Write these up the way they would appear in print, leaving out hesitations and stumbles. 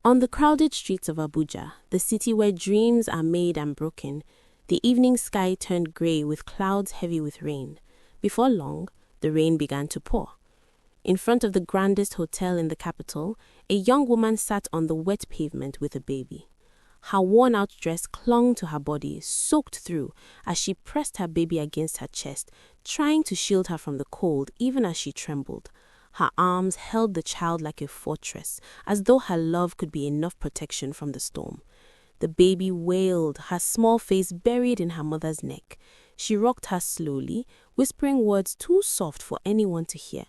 On the crowded streets of Abuja, the city where dreams are made and broken, the evening sky turned grey with clouds heavy with rain. Before long, the rain began to pour. In front of the grandest hotel in the capital, a young woman sat on the wet pavement with a baby. Her worn-out dress clung to her body, soaked through, as she pressed her baby against her chest, trying to shield her from the cold even as she trembled. Her arms held the child like a fortress, as though her love could be enough protection from the storm. The baby wailed, her small face buried in her mother's neck. She rocked her slowly, whispering words too soft for anyone to hear.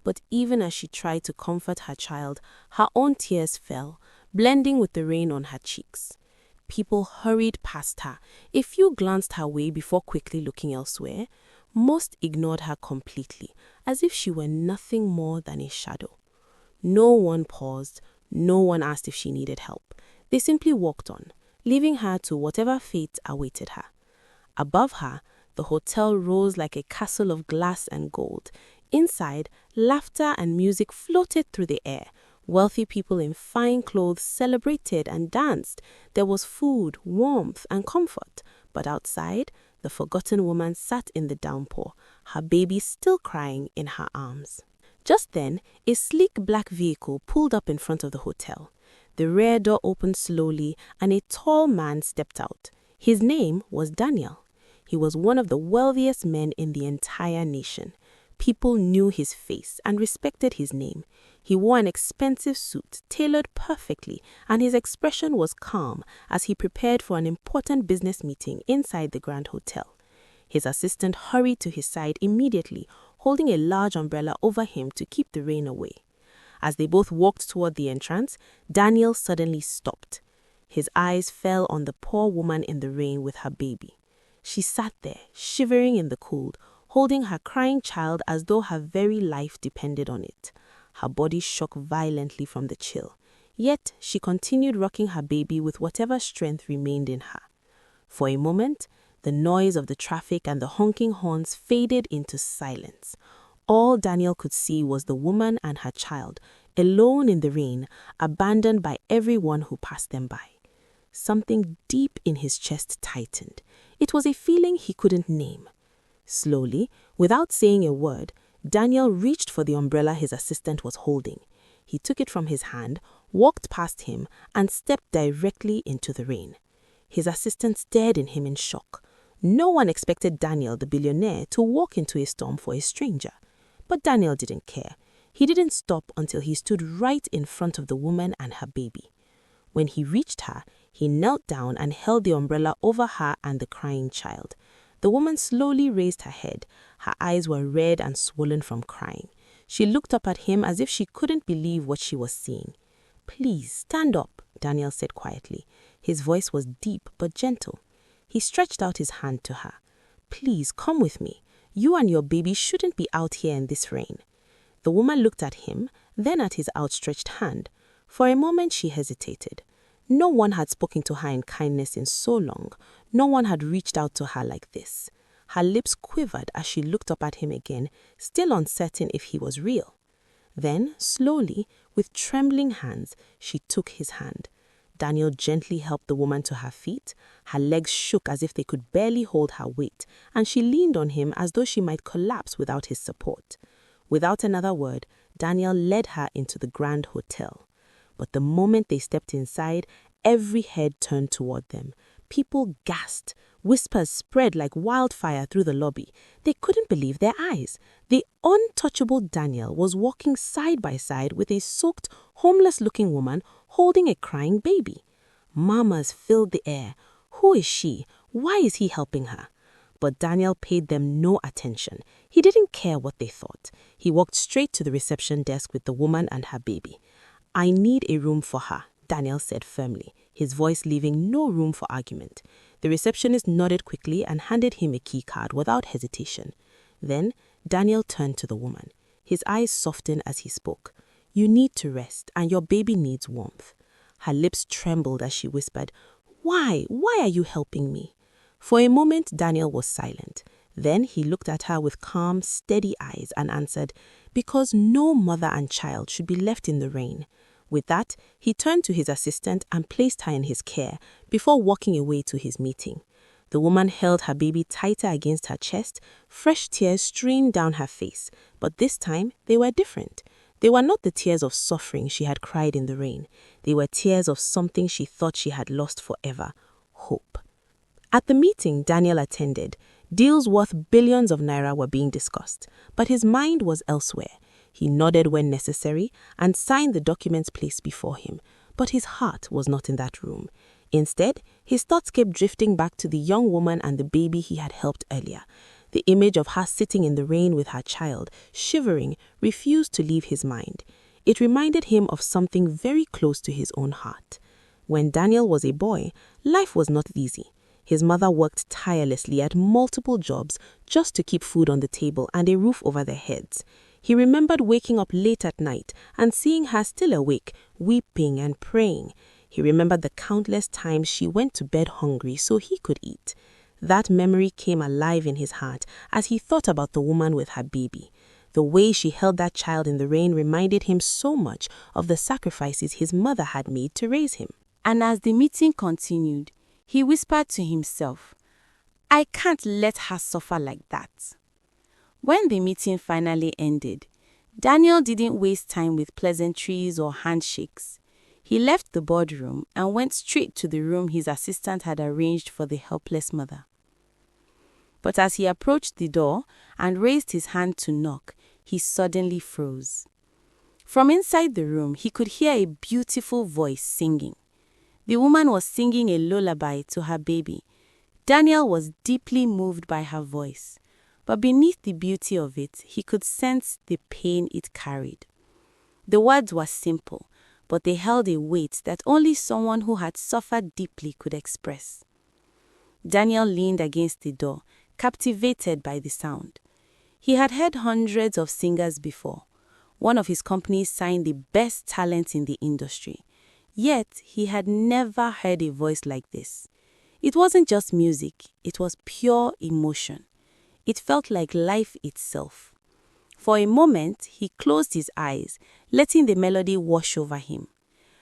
But even as she tried to comfort her child, her own tears fell, blending with the rain on her cheeks. People hurried past her. A few glanced her way before quickly looking elsewhere. Most ignored her completely, as if she were nothing more than a shadow. No one paused. No one asked if she needed help. They simply walked on, leaving her to whatever fate awaited her. Above her, the hotel rose like a castle of glass and gold. Inside, laughter and music floated through the air. Wealthy people in fine clothes celebrated and danced. There was food, warmth, and comfort. But outside, the forgotten woman sat in the downpour, her baby still crying in her arms. Just then, a sleek black vehicle pulled up in front of the hotel. The rear door opened slowly, and a tall man stepped out. His name was Daniel. He was one of the wealthiest men in the entire nation. People knew his face and respected his name. He wore an expensive suit, tailored perfectly, and his expression was calm as he prepared for an important business meeting inside the Grand Hotel. His assistant hurried to his side immediately, holding a large umbrella over him to keep the rain away. As they both walked toward the entrance, Daniel suddenly stopped. His eyes fell on the poor woman in the rain with her baby. She sat there, shivering in the cold, holding her crying child as though her very life depended on it. Her body shook violently from the chill. Yet she continued rocking her baby with whatever strength remained in her. For a moment, the noise of the traffic and the honking horns faded into silence. All Daniel could see was the woman and her child, alone in the rain, abandoned by everyone who passed them by. Something deep in his chest tightened. It was a feeling he couldn't name. Slowly, without saying a word, Daniel reached for the umbrella his assistant was holding. He took it from his hand, walked past him, and stepped directly into the rain. His assistant stared at him in shock. No one expected Daniel, the billionaire, to walk into a storm for a stranger. But Daniel didn't care. He didn't stop until he stood right in front of the woman and her baby. When he reached her, he knelt down and held the umbrella over her and the crying child. The woman slowly raised her head. Her eyes were red and swollen from crying. She looked up at him as if she couldn't believe what she was seeing. "Please, stand up," Daniel said quietly. His voice was deep but gentle. He stretched out his hand to her. "Please, come with me. You and your baby shouldn't be out here in this rain." The woman looked at him, then at his outstretched hand. For a moment she hesitated. No one had spoken to her in kindness in so long. No one had reached out to her like this. Her lips quivered as she looked up at him again, still uncertain if he was real. Then, slowly, with trembling hands, she took his hand. Daniel gently helped the woman to her feet. Her legs shook as if they could barely hold her weight, and she leaned on him as though she might collapse without his support. Without another word, Daniel led her into the Grand Hotel. But the moment they stepped inside, every head turned toward them. People gasped. Whispers spread like wildfire through the lobby. They couldn't believe their eyes. The untouchable Daniel was walking side by side with a soaked, homeless-looking woman holding a crying baby. Murmurs filled the air. Who is she? Why is he helping her? But Daniel paid them no attention. He didn't care what they thought. He walked straight to the reception desk with the woman and her baby. "I need a room for her," Daniel said firmly, his voice leaving no room for argument. The receptionist nodded quickly and handed him a key card without hesitation. Then Daniel turned to the woman. His eyes softened as he spoke. "You need to rest, and your baby needs warmth." Her lips trembled as she whispered, "Why? Why are you helping me?" For a moment, Daniel was silent. Then he looked at her with calm, steady eyes and answered, "Because no mother and child should be left in the rain. With that, he turned to his assistant and placed her in his care before walking away to his meeting. The woman held her baby tighter against her chest, fresh tears streamed down her face, but this time they were different. They were not the tears of suffering she had cried in the rain. They were tears of something she thought she had lost forever: hope. At the meeting Daniel attended, deals worth billions of naira were being discussed, but his mind was elsewhere. He nodded when necessary and signed the documents placed before him, but his heart was not in that room. Instead, his thoughts kept drifting back to the young woman and the baby he had helped earlier. The image of her sitting in the rain with her child, shivering, refused to leave his mind. It reminded him of something very close to his own heart. When Daniel was a boy, life was not easy. His mother worked tirelessly at multiple jobs just to keep food on the table and a roof over their heads. He remembered waking up late at night and seeing her still awake, weeping and praying. He remembered the countless times she went to bed hungry so he could eat. That memory came alive in his heart as he thought about the woman with her baby. The way she held that child in the rain reminded him so much of the sacrifices his mother had made to raise him. And as the meeting continued, he whispered to himself, "I can't let her suffer like that." When the meeting finally ended, Daniel didn't waste time with pleasantries or handshakes. He left the boardroom and went straight to the room his assistant had arranged for the helpless mother. But as he approached the door and raised his hand to knock, he suddenly froze. From inside the room, he could hear a beautiful voice singing. The woman was singing a lullaby to her baby. Daniel was deeply moved by her voice, but beneath the beauty of it, he could sense the pain it carried. The words were simple, but they held a weight that only someone who had suffered deeply could express. Daniel leaned against the door, captivated by the sound. He had heard hundreds of singers before. One of his companies signed the best talent in the industry. Yet, he had never heard a voice like this. It wasn't just music, it was pure emotion. It felt like life itself. For a moment, he closed his eyes, letting the melody wash over him.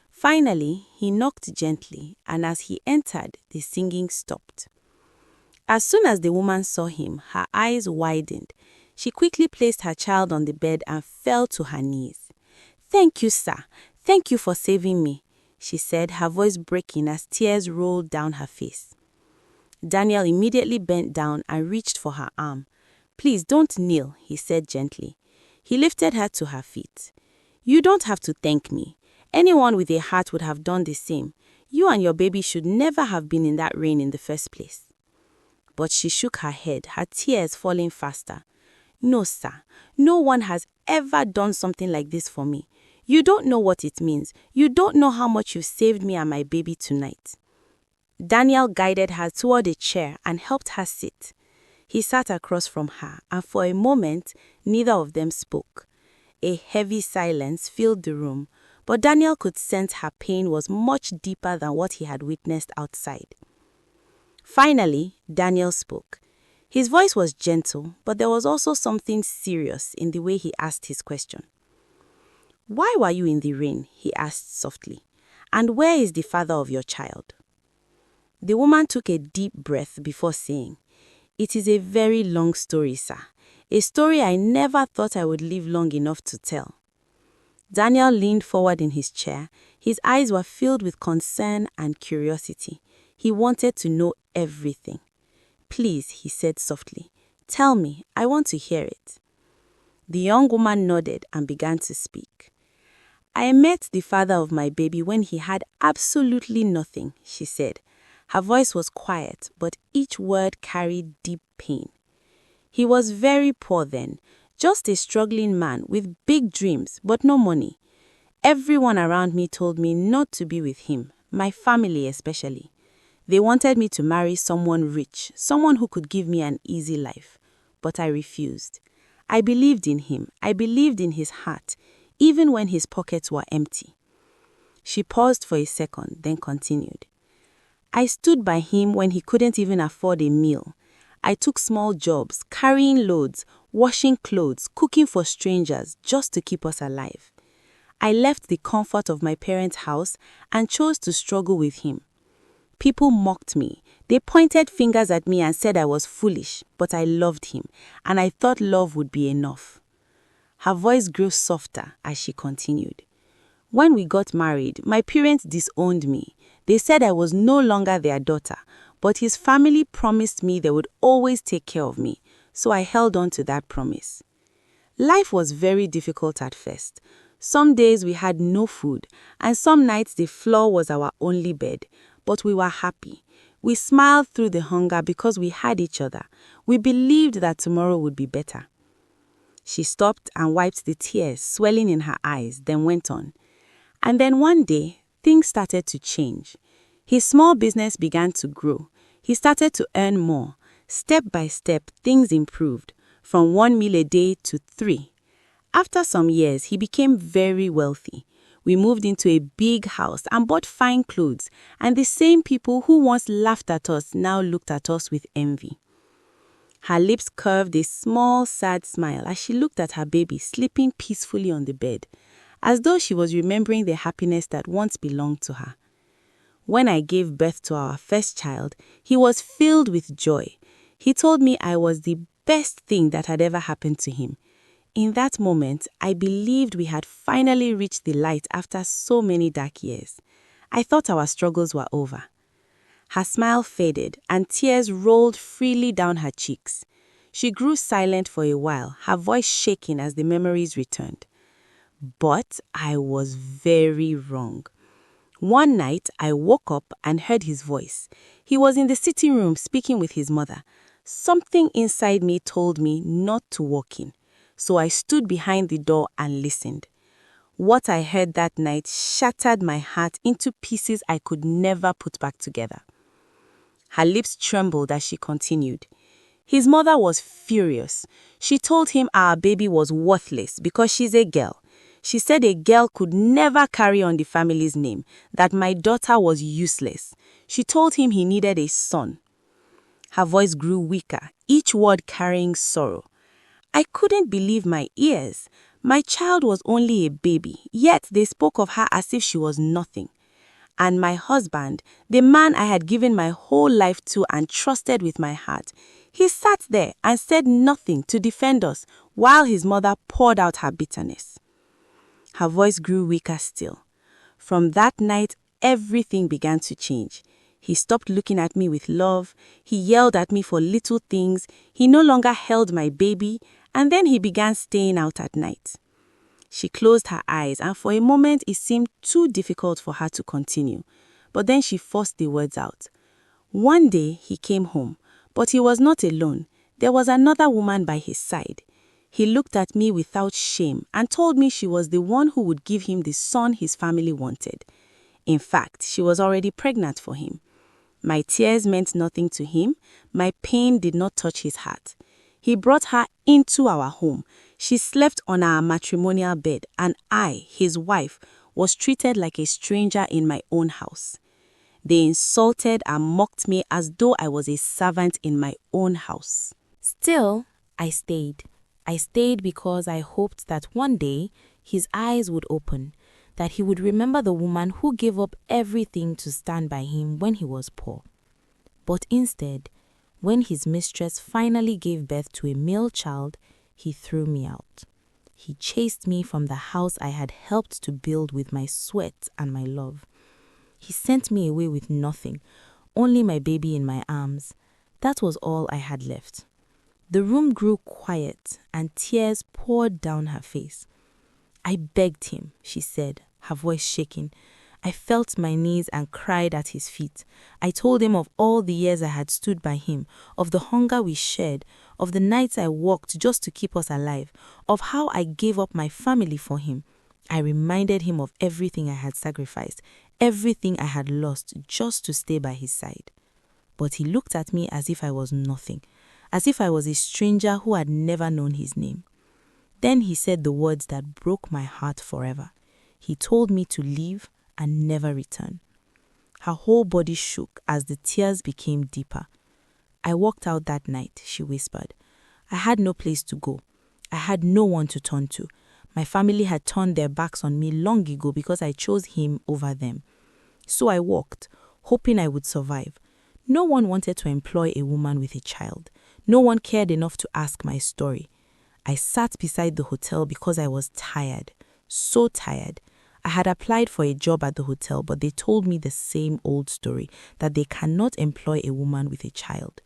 Finally, he knocked gently, and as he entered, the singing stopped. As soon as the woman saw him, her eyes widened. She quickly placed her child on the bed and fell to her knees. "Thank you, sir. Thank you for saving me," she said, her voice breaking as tears rolled down her face. Daniel immediately bent down and reached for her arm. "Please don't kneel," he said gently. He lifted her to her feet. "You don't have to thank me. Anyone with a heart would have done the same. You and your baby should never have been in that rain in the first place." But she shook her head, her tears falling faster. "No, sir. No one has ever done something like this for me. You don't know what it means. You don't know how much you saved me and my baby tonight." Daniel guided her toward a chair and helped her sit. He sat across from her, and for a moment, neither of them spoke. A heavy silence filled the room, but Daniel could sense her pain was much deeper than what he had witnessed outside. Finally, Daniel spoke. His voice was gentle, but there was also something serious in the way he asked his question. "Why were you in the rain?" he asked softly. "And where is the father of your child?" The woman took a deep breath before saying, "It is a very long story, sir. A story I never thought I would live long enough to tell." Daniel leaned forward in his chair. His eyes were filled with concern and curiosity. He wanted to know everything. "Please," he said softly, "tell me. I want to hear it." The young woman nodded and began to speak. "I met the father of my baby when he had absolutely nothing," she said. Her voice was quiet, but each word carried deep pain. "He was very poor then, just a struggling man with big dreams, but no money. Everyone around me told me not to be with him, my family especially. They wanted me to marry someone rich, someone who could give me an easy life, but I refused. I believed in him, I believed in his heart, even when his pockets were empty." She paused for a second, then continued. "I stood by him when he couldn't even afford a meal. I took small jobs, carrying loads, washing clothes, cooking for strangers, just to keep us alive. I left the comfort of my parents' house and chose to struggle with him. People mocked me. They pointed fingers at me and said I was foolish, but I loved him, and I thought love would be enough. Her voice grew softer as she continued. When we got married, my parents disowned me. They said I was no longer their daughter, but his family promised me they would always take care of me, so I held on to that promise. Life was very difficult at first. Some days we had no food, and some nights the floor was our only bed, but we were happy. We smiled through the hunger because we had each other. We believed that tomorrow would be better. She stopped and wiped the tears swelling in her eyes, then went on. And then one day, things started to change. His small business began to grow. He started to earn more. Step by step, things improved, from 1 meal a day to 3. After some years, he became very wealthy. We moved into a big house and bought fine clothes, and the same people who once laughed at us now looked at us with envy. Her lips curved a small, sad smile as she looked at her baby sleeping peacefully on the bed, as though she was remembering the happiness that once belonged to her. When I gave birth to our first child, he was filled with joy. He told me I was the best thing that had ever happened to him. In that moment, I believed we had finally reached the light after so many dark years. I thought our struggles were over. Her smile faded and tears rolled freely down her cheeks. She grew silent for a while, her voice shaking as the memories returned. But I was very wrong. One night, I woke up and heard his voice. He was in the sitting room speaking with his mother. Something inside me told me not to walk in, so I stood behind the door and listened. What I heard that night shattered my heart into pieces I could never put back together. Her lips trembled as she continued. His mother was furious. She told him our baby was worthless because she's a girl. She said a girl could never carry on the family's name, that my daughter was useless. She told him he needed a son. Her voice grew weaker, each word carrying sorrow. I couldn't believe my ears. My child was only a baby, yet they spoke of her as if she was nothing. And my husband, the man I had given my whole life to and trusted with my heart, he sat there and said nothing to defend us while his mother poured out her bitterness. Her voice grew weaker still. From that night, everything began to change. He stopped looking at me with love. He yelled at me for little things. He no longer held my baby, and then he began staying out at night. She closed her eyes, and for a moment it seemed too difficult for her to continue. But then she forced the words out. One day he came home, but he was not alone. There was another woman by his side. He looked at me without shame and told me she was the one who would give him the son his family wanted. In fact, she was already pregnant for him. My tears meant nothing to him. My pain did not touch his heart. He brought her into our home. She slept on our matrimonial bed, and I, his wife, was treated like a stranger in my own house. They insulted and mocked me as though I was a servant in my own house. Still, I stayed. I stayed because I hoped that one day his eyes would open, that he would remember the woman who gave up everything to stand by him when he was poor. But instead, when his mistress finally gave birth to a male child, he threw me out. He chased me from the house I had helped to build with my sweat and my love. He sent me away with nothing, only my baby in my arms. That was all I had left. The room grew quiet and tears poured down her face. I begged him, she said, her voice shaking. I fell to my knees and cried at his feet. I told him of all the years I had stood by him, of the hunger we shared, of the nights I walked just to keep us alive, of how I gave up my family for him. I reminded him of everything I had sacrificed, everything I had lost just to stay by his side. But he looked at me as if I was nothing, as if I was a stranger who had never known his name. Then he said the words that broke my heart forever. He told me to leave and never return. Her whole body shook as the tears became deeper. I walked out that night, she whispered. I had no place to go. I had no one to turn to. My family had turned their backs on me long ago because I chose him over them. So I walked, hoping I would survive. No one wanted to employ a woman with a child. No one cared enough to ask my story. I sat beside the hotel because I was tired, so tired. I had applied for a job at the hotel, but they told me the same old story, that they cannot employ a woman with a child.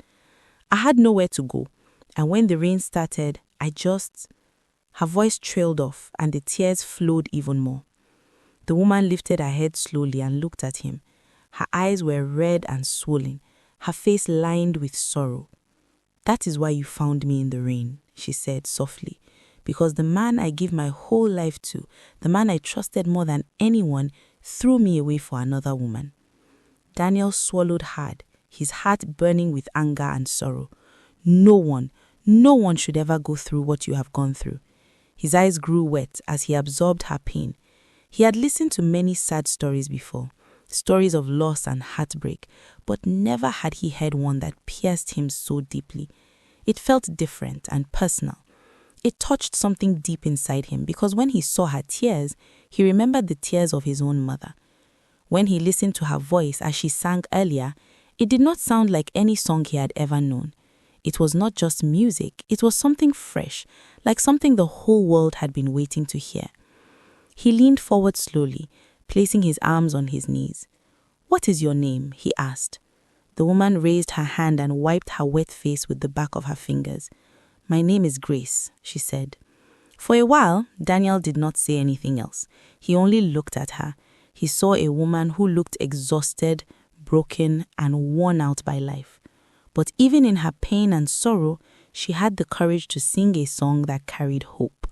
I had nowhere to go, and when the rain started, Her voice trailed off, and the tears flowed even more. The woman lifted her head slowly and looked at him. Her eyes were red and swollen, her face lined with sorrow. "That is why you found me in the rain," she said softly, "because the man I give my whole life to, the man I trusted more than anyone, threw me away for another woman." Daniel swallowed hard, his heart burning with anger and sorrow. No one should ever go through what you have gone through. His eyes grew wet as he absorbed her pain. He had listened to many sad stories before, stories of loss and heartbreak, but never had he heard one that pierced him so deeply. It felt different and personal. It touched something deep inside him because when he saw her tears, he remembered the tears of his own mother. When he listened to her voice as she sang earlier, it did not sound like any song he had ever known. It was not just music, it was something fresh, like something the whole world had been waiting to hear. He leaned forward slowly, placing his arms on his knees. "What is your name?" he asked. The woman raised her hand and wiped her wet face with the back of her fingers. "My name is Grace," she said. For a while, Daniel did not say anything else. He only looked at her. He saw a woman who looked exhausted, broken, and worn out by life. But even in her pain and sorrow, she had the courage to sing a song that carried hope.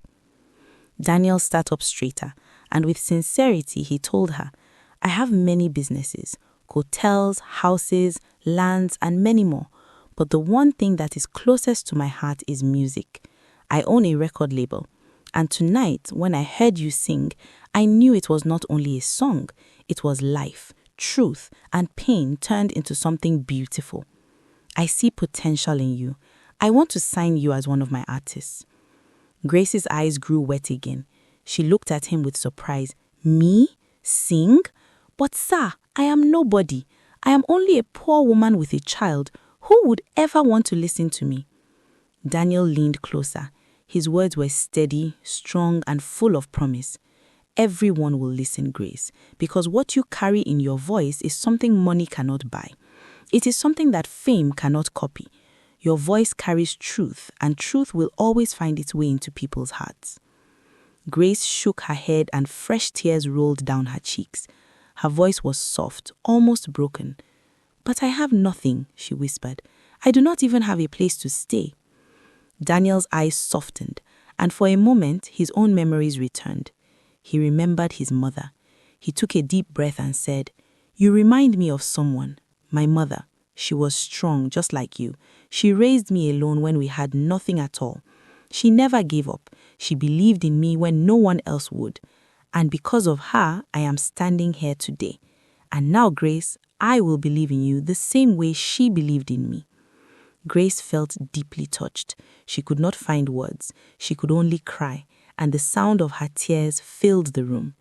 Daniel sat up straighter, and with sincerity he told her, "I have many businesses, hotels, houses, lands, and many more. But the one thing that is closest to my heart is music. I own a record label. And tonight, when I heard you sing, I knew it was not only a song, it was life, truth, and pain turned into something beautiful. I see potential in you. I want to sign you as one of my artists." Grace's eyes grew wet again. She looked at him with surprise. "Me? Sing? But sir, I am nobody. I am only a poor woman with a child. Who would ever want to listen to me?" Daniel leaned closer. His words were steady, strong, and full of promise. "Everyone will listen, Grace, because what you carry in your voice is something money cannot buy. It is something that fame cannot copy. Your voice carries truth, and truth will always find its way into people's hearts." Grace shook her head and fresh tears rolled down her cheeks. Her voice was soft, almost broken. "But I have nothing," she whispered. "I do not even have a place to stay." Daniel's eyes softened, and for a moment his own memories returned. He remembered his mother. He took a deep breath and said, "You remind me of someone. My mother. She was strong, just like you. She raised me alone when we had nothing at all. She never gave up. She believed in me when no one else would. And because of her, I am standing here today. And now, Grace, I will believe in you the same way she believed in me." Grace felt deeply touched. She could not find words. She could only cry, and the sound of her tears filled the room.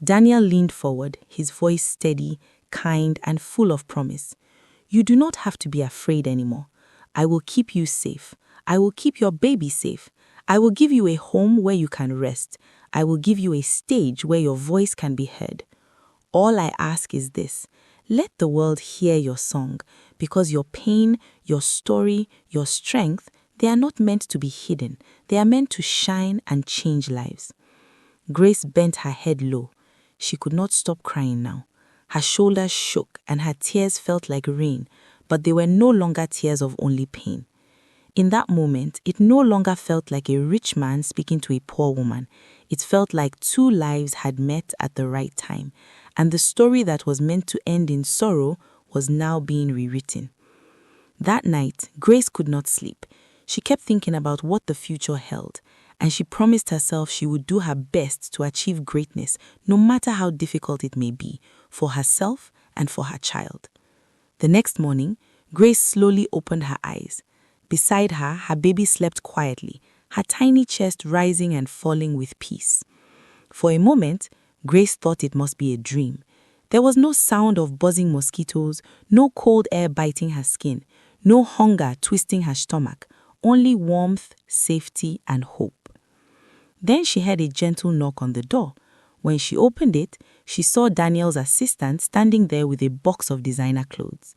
Daniel leaned forward, his voice steady, kind, and full of promise. "You do not have to be afraid anymore. I will keep you safe. I will keep your baby safe. I will give you a home where you can rest. I will give you a stage where your voice can be heard. All I ask is this: let the world hear your song, because your pain, your story, your strength, they are not meant to be hidden. They are meant to shine and change lives." Grace bent her head low. She could not stop crying now. Her shoulders shook and her tears felt like rain, but they were no longer tears of only pain. In that moment, it no longer felt like a rich man speaking to a poor woman. It felt like two lives had met at the right time, and the story that was meant to end in sorrow was now being rewritten. That night, Grace could not sleep. She kept thinking about what the future held, and she promised herself she would do her best to achieve greatness, no matter how difficult it may be, for herself and for her child. The next morning, Grace slowly opened her eyes. Beside her, her baby slept quietly, her tiny chest rising and falling with peace. For a moment, Grace thought it must be a dream. There was no sound of buzzing mosquitoes, no cold air biting her skin, no hunger twisting her stomach, only warmth, safety, and hope. Then she heard a gentle knock on the door. When she opened it, she saw Daniel's assistant standing there with a box of designer clothes.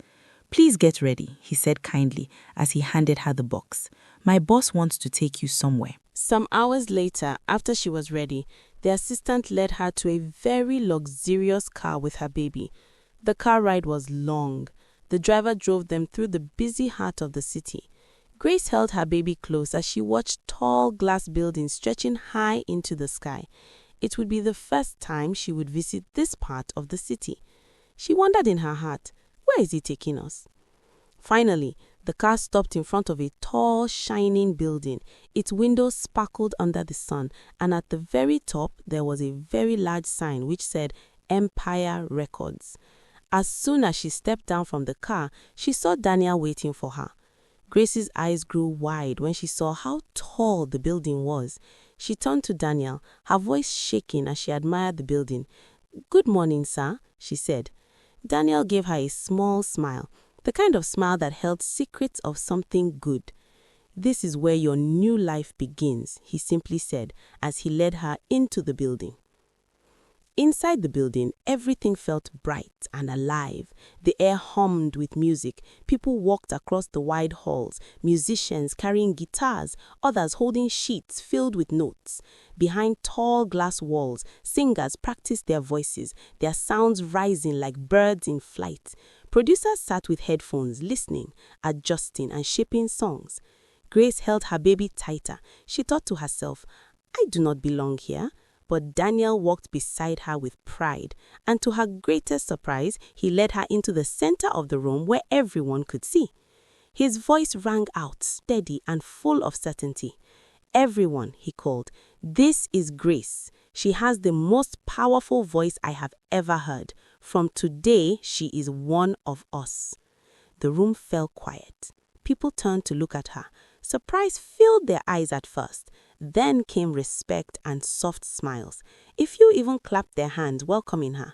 "Please get ready," he said kindly as he handed her the box. "My boss wants to take you somewhere." Some hours later, after she was ready, the assistant led her to a very luxurious car with her baby. The car ride was long. The driver drove them through the busy heart of the city. Grace held her baby close as she watched tall glass buildings stretching high into the sky. It would be the first time she would visit this part of the city. She wondered in her heart, where is he taking us? Finally, the car stopped in front of a tall, shining building. Its windows sparkled under the sun, and at the very top, there was a very large sign which said Empire Records. As soon as she stepped down from the car, she saw Daniel waiting for her. Grace's eyes grew wide when she saw how tall the building was. She turned to Daniel, her voice shaking as she admired the building. "Good morning, sir," she said. Daniel gave her a small smile, the kind of smile that held secrets of something good. "This is where your new life begins," he simply said as he led her into the building. Inside the building, everything felt bright and alive. The air hummed with music. People walked across the wide halls, musicians carrying guitars, others holding sheets filled with notes. Behind tall glass walls, singers practiced their voices, their sounds rising like birds in flight. Producers sat with headphones, listening, adjusting, and shaping songs. Grace held her baby tighter. She thought to herself, "I do not belong here." But Daniel walked beside her with pride, and to her greatest surprise, he led her into the center of the room where everyone could see. His voice rang out, steady and full of certainty. "Everyone," he called, "this is Grace. She has the most powerful voice I have ever heard. From today, she is one of us." The room fell quiet. People turned to look at her. Surprise filled their eyes at first. Then came respect and soft smiles. A few even clapped their hands, welcoming her.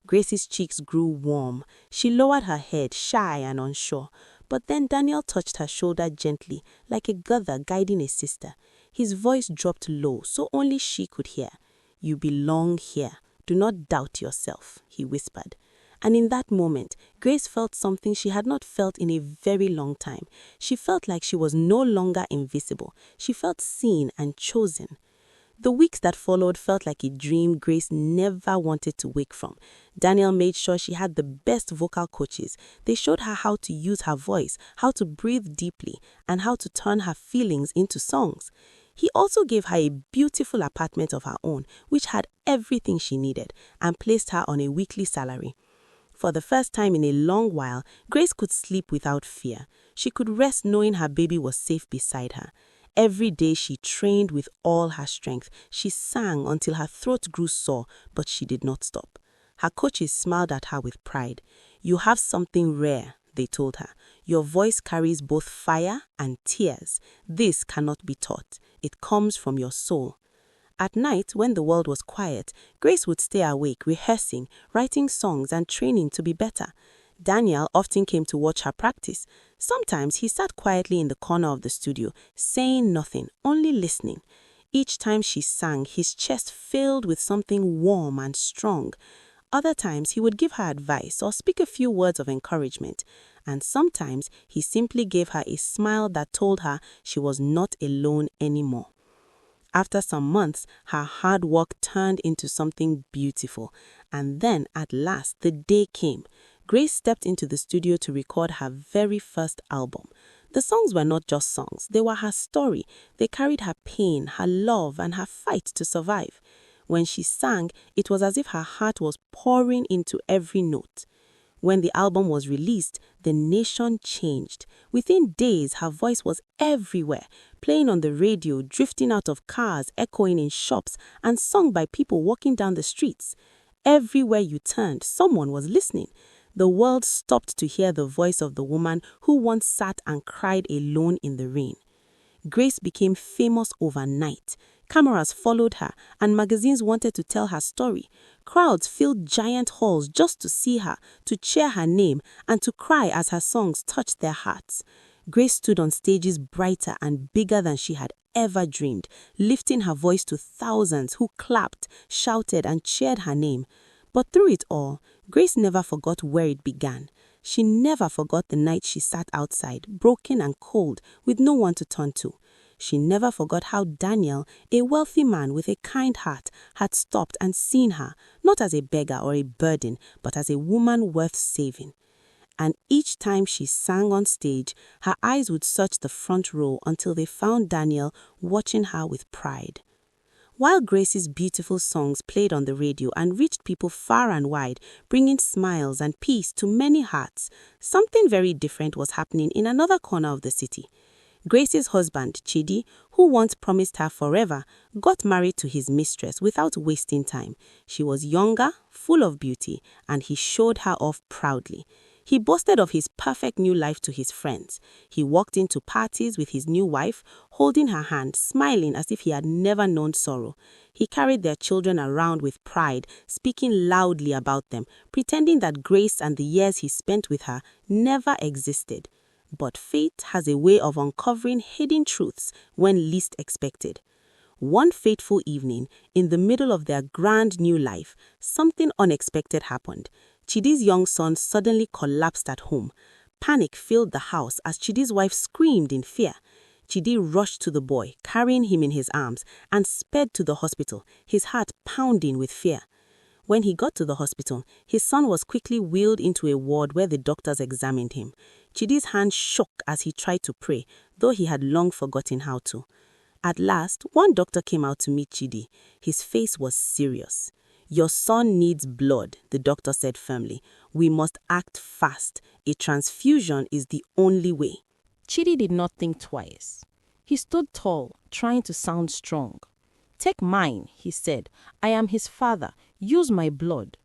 Grace's cheeks grew warm. She lowered her head, shy and unsure. But then Daniel touched her shoulder gently, like a brother guiding a sister. His voice dropped low, so only she could hear. "You belong here. Do not doubt yourself," he whispered. And in that moment, Grace felt something she had not felt in a very long time. She felt like she was no longer invisible. She felt seen and chosen. The weeks that followed felt like a dream Grace never wanted to wake from. Daniel made sure she had the best vocal coaches. They showed her how to use her voice, how to breathe deeply, and how to turn her feelings into songs. He also gave her a beautiful apartment of her own, which had everything she needed, and placed her on a weekly salary. For the first time in a long while, Grace could sleep without fear. She could rest knowing her baby was safe beside her. Every day she trained with all her strength. She sang until her throat grew sore, but she did not stop. Her coaches smiled at her with pride. "You have something rare," they told her. "Your voice carries both fire and tears. This cannot be taught. It comes from your soul." At night, when the world was quiet, Grace would stay awake, rehearsing, writing songs, and training to be better. Daniel often came to watch her practice. Sometimes he sat quietly in the corner of the studio, saying nothing, only listening. Each time she sang, his chest filled with something warm and strong. Other times, he would give her advice or speak a few words of encouragement. And sometimes, he simply gave her a smile that told her she was not alone anymore. After some months, her hard work turned into something beautiful. And then, at last, the day came. Grace stepped into the studio to record her very first album. The songs were not just songs. They were her story. They carried her pain, her love, and her fight to survive. When she sang, it was as if her heart was pouring into every note. When the album was released, the nation changed. Within days, her voice was everywhere, playing on the radio, drifting out of cars, echoing in shops, and sung by people walking down the streets. Everywhere you turned, someone was listening. The world stopped to hear the voice of the woman who once sat and cried alone in the rain. Grace became famous overnight. Cameras followed her, and magazines wanted to tell her story. Crowds filled giant halls just to see her, to cheer her name, and to cry as her songs touched their hearts. Grace stood on stages brighter and bigger than she had ever dreamed, lifting her voice to thousands who clapped, shouted, and cheered her name. But through it all, Grace never forgot where it began. She never forgot the night she sat outside, broken and cold, with no one to turn to. She never forgot how Daniel, a wealthy man with a kind heart, had stopped and seen her, not as a beggar or a burden, but as a woman worth saving. And each time she sang on stage, her eyes would search the front row until they found Daniel watching her with pride. While Grace's beautiful songs played on the radio and reached people far and wide, bringing smiles and peace to many hearts, something very different was happening in another corner of the city. Grace's husband, Chidi, who once promised her forever, got married to his mistress without wasting time. She was younger, full of beauty, and he showed her off proudly. He boasted of his perfect new life to his friends. He walked into parties with his new wife, holding her hand, smiling as if he had never known sorrow. He carried their children around with pride, speaking loudly about them, pretending that Grace and the years he spent with her never existed. But fate has a way of uncovering hidden truths when least expected. One fateful evening, in the middle of their grand new life, something unexpected happened. Chidi's young son suddenly collapsed at home. Panic filled the house as Chidi's wife screamed in fear. Chidi rushed to the boy, carrying him in his arms, and sped to the hospital, his heart pounding with fear. When he got to the hospital, his son was quickly wheeled into a ward where the doctors examined him. Chidi's hand shook as he tried to pray, though he had long forgotten how to. At last, one doctor came out to meet Chidi. His face was serious. "Your son needs blood," the doctor said firmly. "We must act fast. A transfusion is the only way." Chidi did not think twice. He stood tall, trying to sound strong. "Take mine," he said. "I am his father. Use my blood."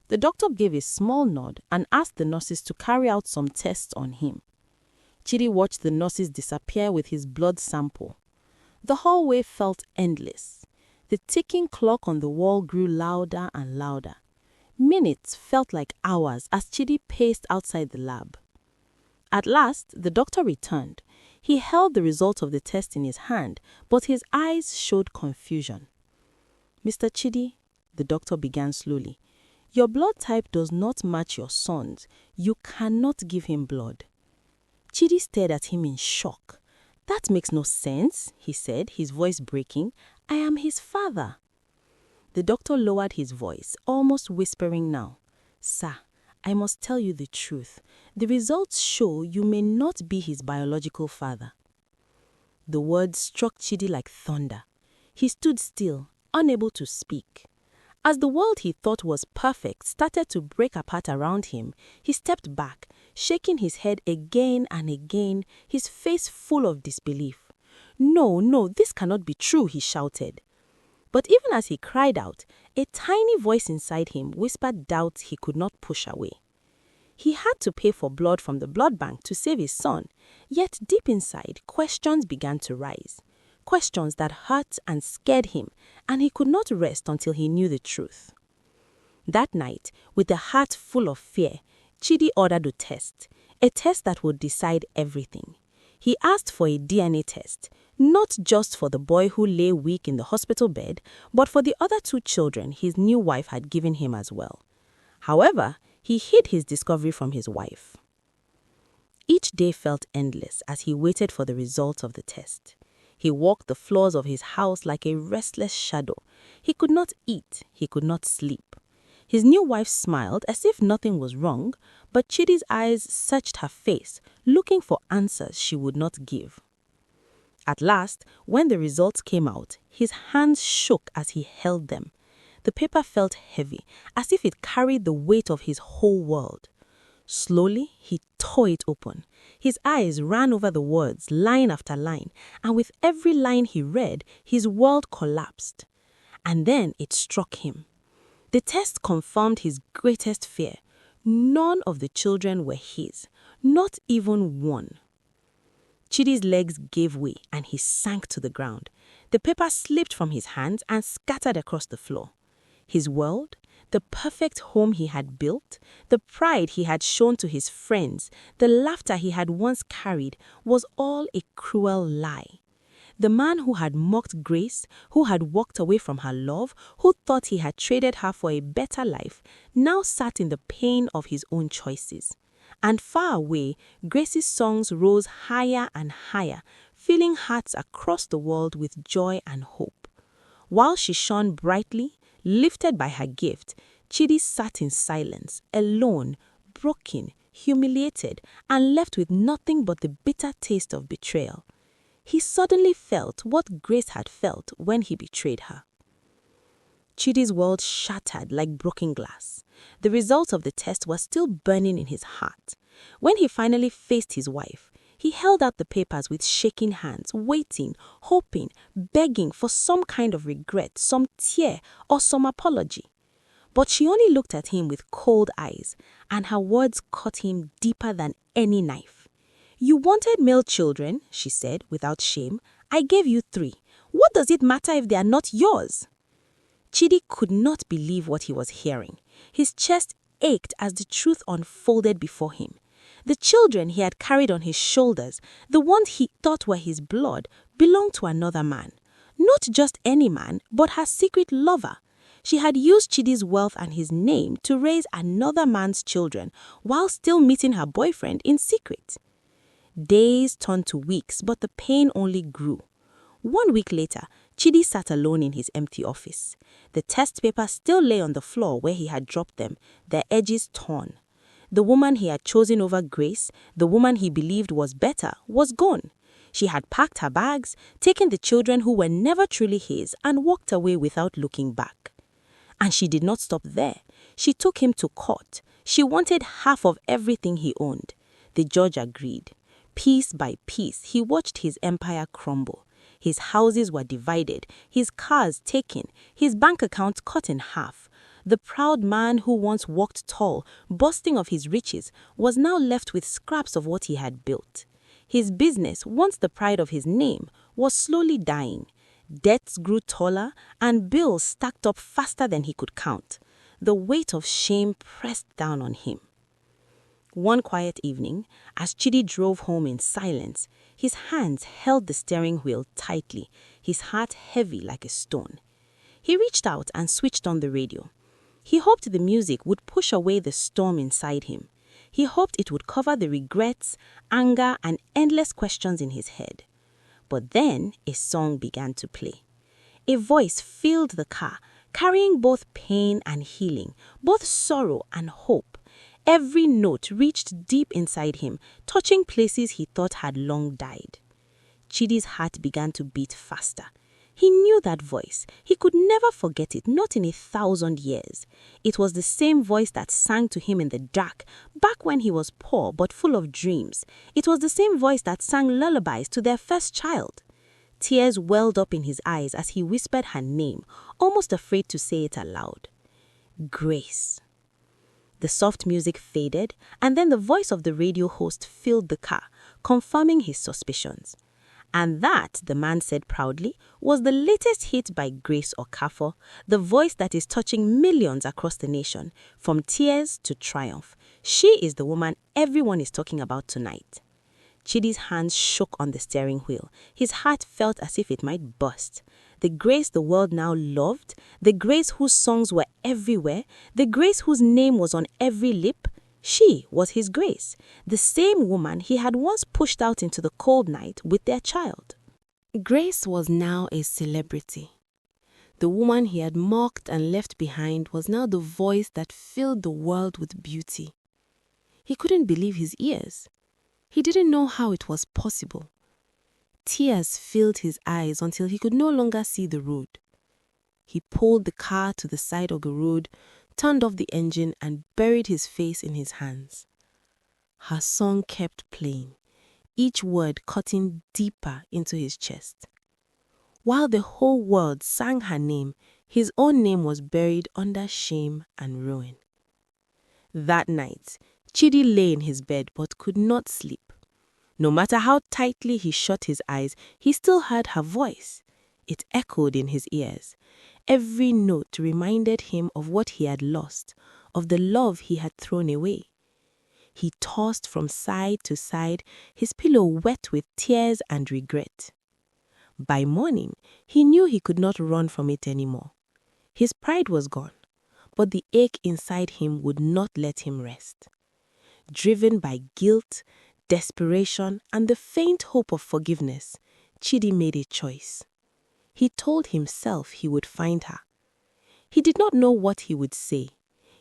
The doctor gave a small nod and asked the nurses to carry out some tests on him. Chidi watched the nurses disappear with his blood sample. The hallway felt endless. The ticking clock on the wall grew louder and louder. Minutes felt like hours as Chidi paced outside the lab. At last, the doctor returned. He held the result of the test in his hand, but his eyes showed confusion. "Mr. Chidi," the doctor began slowly, "your blood type does not match your son's. You cannot give him blood." Chidi stared at him in shock. "That makes no sense," he said, his voice breaking. "I am his father." The doctor lowered his voice, almost whispering now. "Sir, I must tell you the truth. The results show you may not be his biological father." The words struck Chidi like thunder. He stood still, unable to speak. As the world he thought was perfect started to break apart around him, he stepped back, shaking his head again and again, his face full of disbelief. No, this cannot be true," he shouted. But even as he cried out, a tiny voice inside him whispered doubts he could not push away. He had to pay for blood from the blood bank to save his son, yet deep inside, questions began to rise. Questions that hurt and scared him, and he could not rest until he knew the truth. That night, with a heart full of fear, Chidi ordered a test that would decide everything. He asked for a DNA test, not just for the boy who lay weak in the hospital bed, but for the other 2 children his new wife had given him as well. However, he hid his discovery from his wife. Each day felt endless as he waited for the results of the test. He walked the floors of his house like a restless shadow. He could not eat, he could not sleep. His new wife smiled as if nothing was wrong, but Chidi's eyes searched her face, looking for answers she would not give. At last, when the results came out, his hands shook as he held them. The paper felt heavy, as if it carried the weight of his whole world. Slowly, he tore it open. His eyes ran over the words, line after line, and with every line he read, his world collapsed. And then it struck him. The test confirmed his greatest fear. None of the children were his, not even one. Chidi's legs gave way and he sank to the ground. The paper slipped from his hands and scattered across the floor. His world, the perfect home he had built, the pride he had shown to his friends, the laughter he had once carried, was all a cruel lie. The man who had mocked Grace, who had walked away from her love, who thought he had traded her for a better life, now sat in the pain of his own choices. And far away, Grace's songs rose higher and higher, filling hearts across the world with joy and hope. While she shone brightly, lifted by her gift, Chidi sat in silence, alone, broken, humiliated, and left with nothing but the bitter taste of betrayal. He suddenly felt what Grace had felt when he betrayed her. Chidi's world shattered like broken glass. The result of the test was still burning in his heart. When he finally faced his wife, he held out the papers with shaking hands, waiting, hoping, begging for some kind of regret, some tear, or some apology. But she only looked at him with cold eyes, and her words cut him deeper than any knife. "You wanted male children," she said, without shame. "I gave you 3. What does it matter if they are not yours?" Chidi could not believe what he was hearing. His chest ached as the truth unfolded before him. The children he had carried on his shoulders, the ones he thought were his blood, belonged to another man. Not just any man, but her secret lover. She had used Chidi's wealth and his name to raise another man's children while still meeting her boyfriend in secret. Days turned to weeks, but the pain only grew. 1 week later, Chidi sat alone in his empty office. The test papers still lay on the floor where he had dropped them, their edges torn. The woman he had chosen over Grace, the woman he believed was better, was gone. She had packed her bags, taken the children who were never truly his, and walked away without looking back. And she did not stop there. She took him to court. She wanted half of everything he owned. The judge agreed. Piece by piece, he watched his empire crumble. His houses were divided, his cars taken, his bank account cut in half. The proud man who once walked tall, boasting of his riches, was now left with scraps of what he had built. His business, once the pride of his name, was slowly dying. Debts grew taller, and bills stacked up faster than he could count. The weight of shame pressed down on him. One quiet evening, as Chidi drove home in silence, his hands held the steering wheel tightly, his heart heavy like a stone. He reached out and switched on the radio. He hoped the music would push away the storm inside him. He hoped it would cover the regrets, anger, and endless questions in his head. But then a song began to play. A voice filled the car, carrying both pain and healing, both sorrow and hope. Every note reached deep inside him, touching places he thought had long died. Chidi's heart began to beat faster. He knew that voice. He could never forget it, not in 1,000 years. It was the same voice that sang to him in the dark, back when he was poor but full of dreams. It was the same voice that sang lullabies to their first child. Tears welled up in his eyes as he whispered her name, almost afraid to say it aloud. Grace. The soft music faded, and then the voice of the radio host filled the car, confirming his suspicions. And that, the man said proudly, was the latest hit by Grace Okafor, the voice that is touching millions across the nation, from tears to triumph. She is the woman everyone is talking about tonight. Chidi's hands shook on the steering wheel. His heart felt as if it might burst. The Grace the world now loved, the Grace whose songs were everywhere, the Grace whose name was on every lip, she was his Grace, the same woman he had once pushed out into the cold night with their child. Grace was now a celebrity. The woman he had mocked and left behind was now the voice that filled the world with beauty. He couldn't believe his ears. He didn't know how it was possible. Tears filled his eyes until he could no longer see the road. He pulled the car to the side of the road, turned off the engine, and buried his face in his hands. Her song kept playing, each word cutting deeper into his chest. While the whole world sang her name, his own name was buried under shame and ruin. That night, Chidi lay in his bed but could not sleep. No matter how tightly he shut his eyes, he still heard her voice. It echoed in his ears. Every note reminded him of what he had lost, of the love he had thrown away. He tossed from side to side, his pillow wet with tears and regret. By morning, he knew he could not run from it anymore. His pride was gone, but the ache inside him would not let him rest. Driven by guilt, desperation, and the faint hope of forgiveness, Chidi made a choice. He told himself he would find her. He did not know what he would say.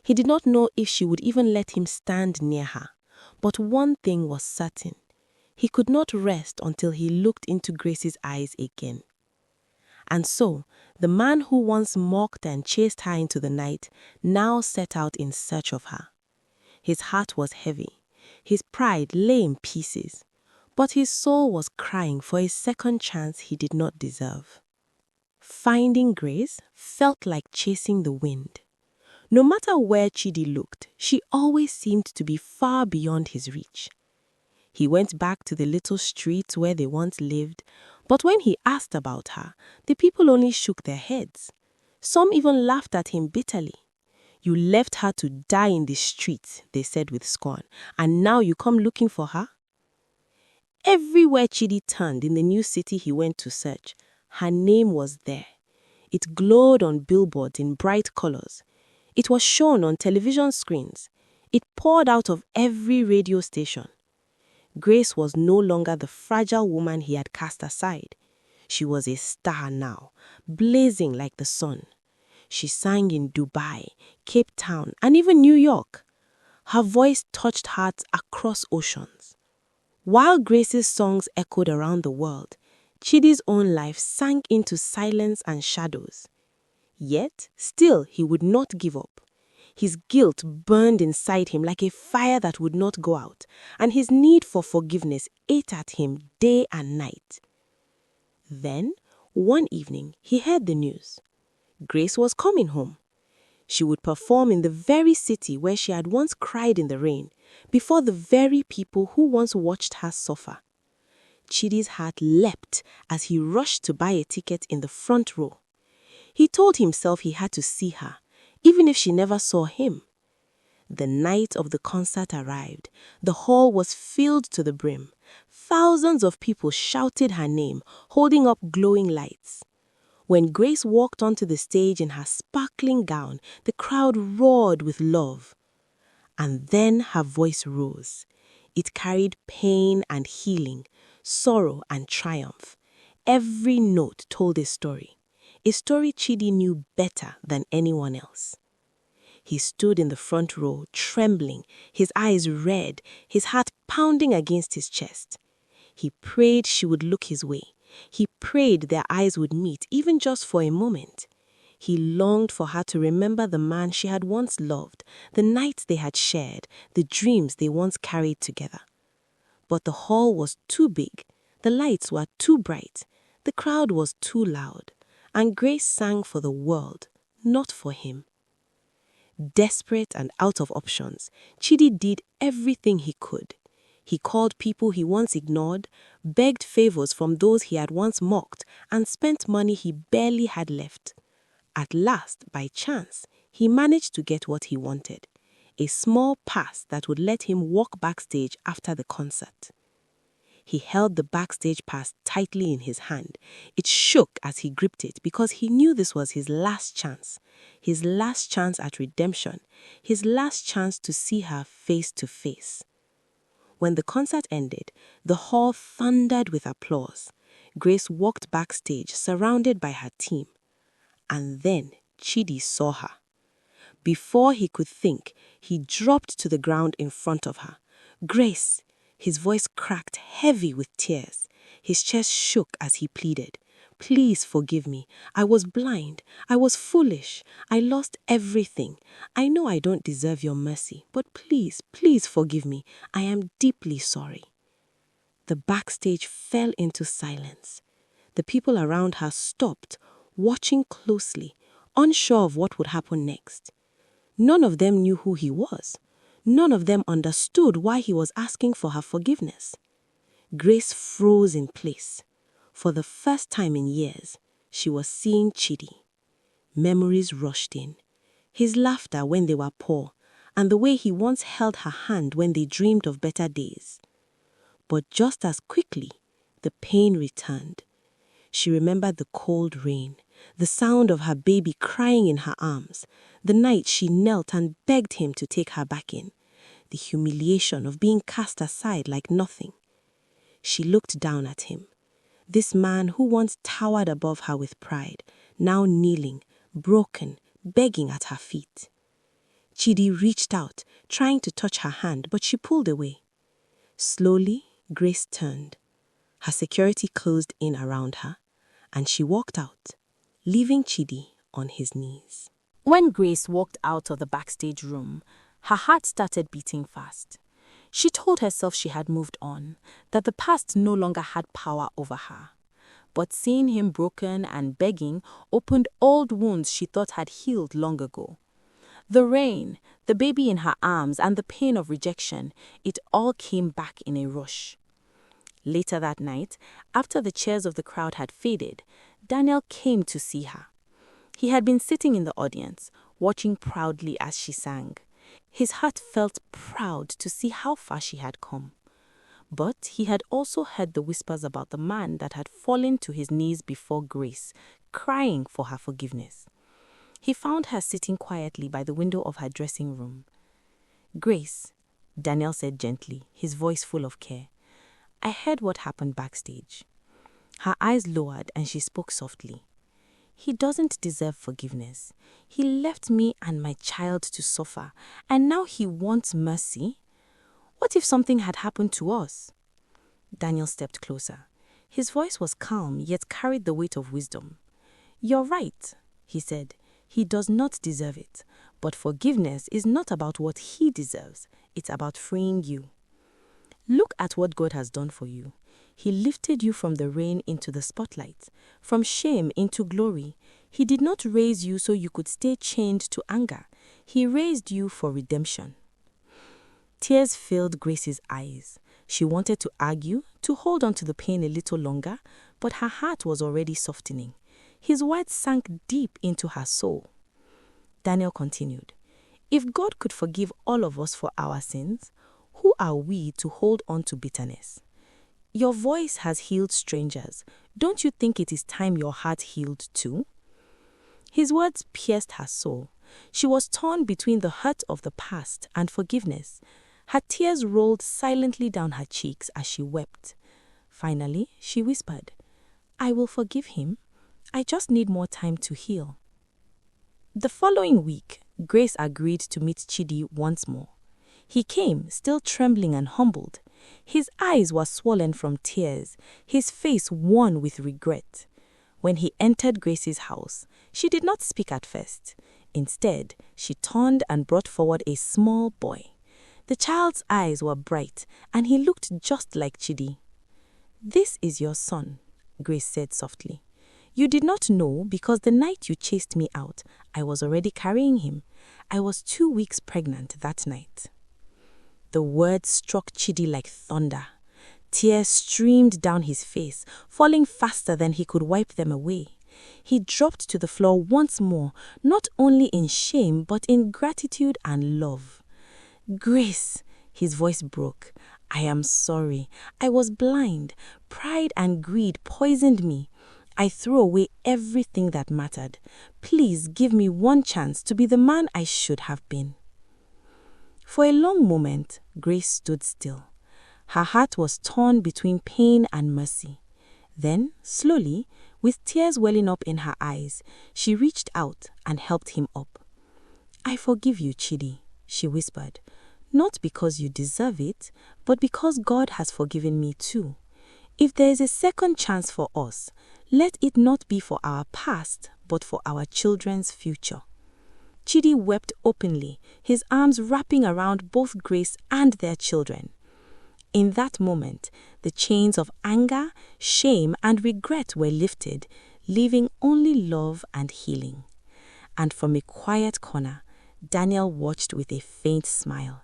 He did not know if she would even let him stand near her. But one thing was certain. He could not rest until he looked into Grace's eyes again. And so, the man who once mocked and chased her into the night now set out in search of her. His heart was heavy. His pride lay in pieces. But his soul was crying for a second chance he did not deserve. Finding Grace felt like chasing the wind. No matter where Chidi looked, she always seemed to be far beyond his reach. He went back to the little street where they once lived, but when he asked about her, the people only shook their heads. Some even laughed at him bitterly. "You left her to die in the streets," they said with scorn, "and now you come looking for her?" Everywhere Chidi turned in the new city he went to search, her name was there. It glowed on billboards in bright colors. It was shown on television screens. It poured out of every radio station. Grace was no longer the fragile woman he had cast aside. She was a star now, blazing like the sun. She sang in Dubai, Cape Town, and even New York. Her voice touched hearts across oceans. While Grace's songs echoed around the world, Chidi's own life sank into silence and shadows. Yet, still he would not give up. His guilt burned inside him like a fire that would not go out, and his need for forgiveness ate at him day and night. Then, one evening, he heard the news. Grace was coming home. She would perform in the very city where she had once cried in the rain, before the very people who once watched her suffer. Chidi's heart leapt as he rushed to buy a ticket in the front row. He told himself he had to see her, even if she never saw him. The night of the concert arrived. The hall was filled to the brim. Thousands of people shouted her name, holding up glowing lights. When Grace walked onto the stage in her sparkling gown, the crowd roared with love. And then her voice rose. It carried pain and healing, sorrow and triumph. Every note told a story Chidi knew better than anyone else. He stood in the front row, trembling, his eyes red, his heart pounding against his chest. He prayed she would look his way. He prayed their eyes would meet, even just for a moment. He longed for her to remember the man she had once loved, the nights they had shared, the dreams they once carried together. But the hall was too big, the lights were too bright, the crowd was too loud, and Grace sang for the world, not for him. Desperate and out of options, Chidi did everything he could. He called people he once ignored, begged favors from those he had once mocked, and spent money he barely had left. At last, by chance, he managed to get what he wanted, a small pass that would let him walk backstage after the concert. He held the backstage pass tightly in his hand. It shook as he gripped it because he knew this was his last chance at redemption, his last chance to see her face to face. When the concert ended, the hall thundered with applause. Grace walked backstage, surrounded by her team. And then Chidi saw her. Before he could think, he dropped to the ground in front of her. "Grace!" His voice cracked, heavy with tears. His chest shook as he pleaded. "Please forgive me. I was blind. I was foolish. I lost everything. I know I don't deserve your mercy, but please, please forgive me. I am deeply sorry." The backstage fell into silence. The people around her stopped, watching closely, unsure of what would happen next. None of them knew who he was. None of them understood why he was asking for her forgiveness. Grace froze in place. For the first time in years, she was seeing Chidi. Memories rushed in. His laughter when they were poor, and the way he once held her hand when they dreamed of better days. But just as quickly, the pain returned. She remembered the cold rain, the sound of her baby crying in her arms, the night she knelt and begged him to take her back in, the humiliation of being cast aside like nothing. She looked down at him. This man who once towered above her with pride, now kneeling, broken, begging at her feet. Chidi reached out, trying to touch her hand, but she pulled away. Slowly, Grace turned. Her security closed in around her, and she walked out, leaving Chidi on his knees. When Grace walked out of the backstage room, her heart started beating fast. She told herself she had moved on, that the past no longer had power over her. But seeing him broken and begging opened old wounds she thought had healed long ago. The rain, the baby in her arms, and the pain of rejection, it all came back in a rush. Later that night, after the cheers of the crowd had faded, Daniel came to see her. He had been sitting in the audience, watching proudly as she sang. His heart felt proud to see how far she had come. But he had also heard the whispers about the man that had fallen to his knees before Grace, crying for her forgiveness. He found her sitting quietly by the window of her dressing room. "Grace," Daniel said gently, his voice full of care, "I heard what happened backstage." Her eyes lowered and she spoke softly. "He doesn't deserve forgiveness. He left me and my child to suffer, and now he wants mercy. What if something had happened to us?" Daniel stepped closer. His voice was calm, yet carried the weight of wisdom. "You're right," he said. "He does not deserve it. But forgiveness is not about what he deserves. It's about freeing you. Look at what God has done for you. He lifted you from the rain into the spotlight, from shame into glory. He did not raise you so you could stay chained to anger. He raised you for redemption." Tears filled Grace's eyes. She wanted to argue, to hold on to the pain a little longer, but her heart was already softening. His words sank deep into her soul. Daniel continued, "If God could forgive all of us for our sins, who are we to hold on to bitterness? Your voice has healed strangers. Don't you think it is time your heart healed too?" His words pierced her soul. She was torn between the hurt of the past and forgiveness. Her tears rolled silently down her cheeks as she wept. Finally, she whispered, "I will forgive him. I just need more time to heal." The following week, Grace agreed to meet Chidi once more. He came, still trembling and humbled. His eyes were swollen from tears, his face worn with regret. When he entered Grace's house, she did not speak at first. Instead, she turned and brought forward a small boy. The child's eyes were bright, and he looked just like Chidi. "This is your son," Grace said softly. "You did not know because the night you chased me out, I was already carrying him. I was 2 weeks pregnant that night." The words struck Chidi like thunder. Tears streamed down his face, falling faster than he could wipe them away. He dropped to the floor once more, not only in shame but in gratitude and love. "Grace," his voice broke, "I am sorry. I was blind. Pride and greed poisoned me. I threw away everything that mattered. Please give me one chance to be the man I should have been." For a long moment, Grace stood still. Her heart was torn between pain and mercy. Then, slowly, with tears welling up in her eyes, she reached out and helped him up. "I forgive you, Chidi," she whispered. "Not because you deserve it, but because God has forgiven me too. If there is a second chance for us, let it not be for our past, but for our children's future." Chidi wept openly, his arms wrapping around both Grace and their children. In that moment, the chains of anger, shame, and regret were lifted, leaving only love and healing. And from a quiet corner, Daniel watched with a faint smile.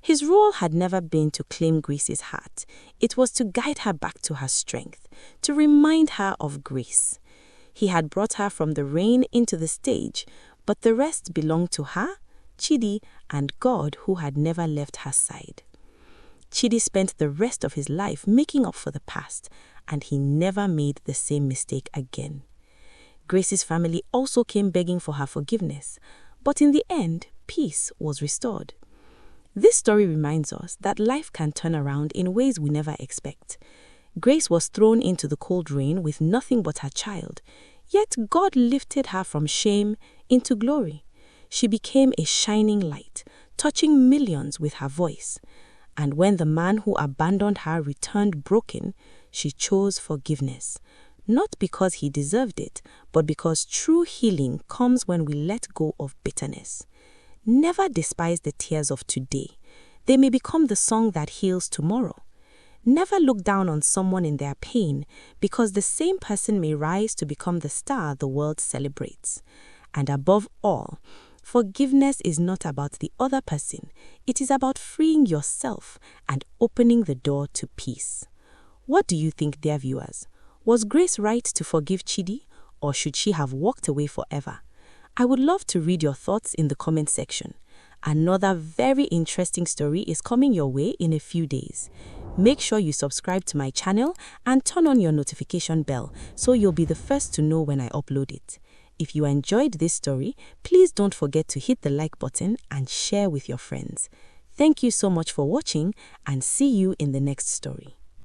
His role had never been to claim Grace's heart. It was to guide her back to her strength, to remind her of grace. He had brought her from the rain into the stage, but the rest belonged to her, Chidi, and God, who had never left her side. Chidi spent the rest of his life making up for the past, and he never made the same mistake again. Grace's family also came begging for her forgiveness, but in the end, peace was restored. This story reminds us that life can turn around in ways we never expect. Grace was thrown into the cold rain with nothing but her child, yet God lifted her from shame into glory. She became a shining light, touching millions with her voice. And when the man who abandoned her returned broken, she chose forgiveness. Not because he deserved it, but because true healing comes when we let go of bitterness. Never despise the tears of today. They may become the song that heals tomorrow. Never look down on someone in their pain, because the same person may rise to become the star the world celebrates. And above all, forgiveness is not about the other person. It is about freeing yourself and opening the door to peace. What do you think, dear viewers? Was Grace right to forgive Chidi, or should she have walked away forever? I would love to read your thoughts in the comment section. Another very interesting story is coming your way in a few days. Make sure you subscribe to my channel and turn on your notification bell so you'll be the first to know when I upload it. If you enjoyed this story, please don't forget to hit the like button and share with your friends. Thank you so much for watching, and see you in the next story.